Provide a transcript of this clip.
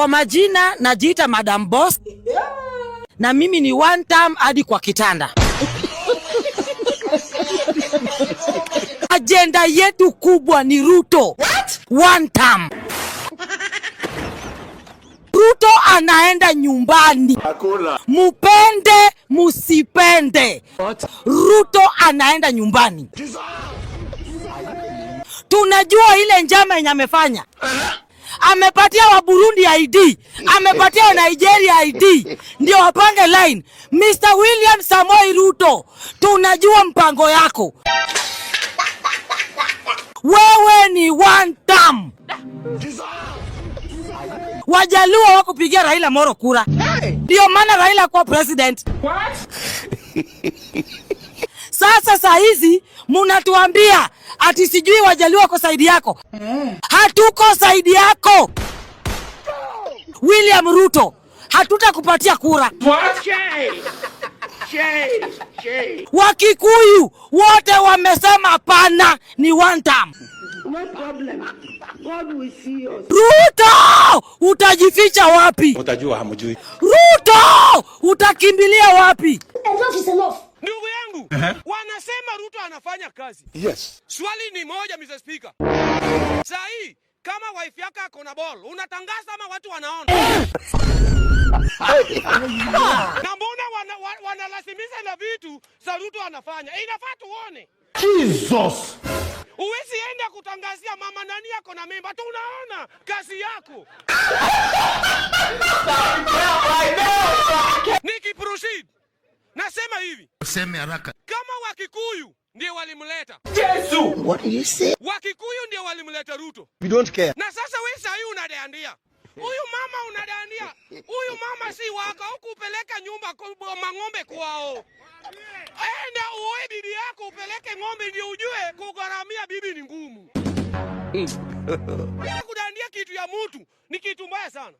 Kwa majina najiita Madam Boss. Na mimi ni one time hadi kwa kitanda. Agenda yetu kubwa ni Ruto. What? One time. Ruto anaenda nyumbani. Hakuna. Mupende, musipende. What? Ruto anaenda nyumbani. Tunajua ile njama yenye amefanya. Amepatia wa Burundi ID, amepatia wa Nigeria ID, ndio wapange line. Mr. William Samoei Ruto, tunajua mpango yako. Wewe ni one term. Wajaluo wakupigia Raila Moro kura. Ndio maana Raila kwa president. What? Sasa saa hizi munatuambia ati sijui Wajaluo wako saidi yako. Hatuko saidi yako. William Ruto, hatutakupatia kura. What? Wakikuyu wote wamesema pana, ni one term. No problem. God will see us. Ruto, utajificha wapi? Utajua hamjui. Ruto, utakimbilia wapi? Enough is enough. Ndugu yangu, wanasema Ruto anafanya kazi. Yes. Swali ni moja, Mr. Speaker. Saa hii kama wife yako ako na ball, unatangaza ama watu wanaona? Na mbona wanalazimisha na vitu za Ruto anafanya? Inafaa tuone. Jesus. Uwezi enda kutangazia mama nani yako na mimba, tunaona kazi yako. Nikiproceed, nasema hivi. Useme haraka. Kama Wakikuyu ndio walimleta. Yesu. What did you say? Wakikuyu ndio walimleta Ruto. We don't care. Na sasa wewe sasa hii unadandia. Huyu mama unadandia. Huyu mama si wako, ukupeleka nyumba kwa mang'ombe kwao. Enda uoe bibi yako upeleke ng'ombe ndio ujue kugharamia bibi ni ngumu. Kudandia kitu ya mtu ni kitu mbaya sana.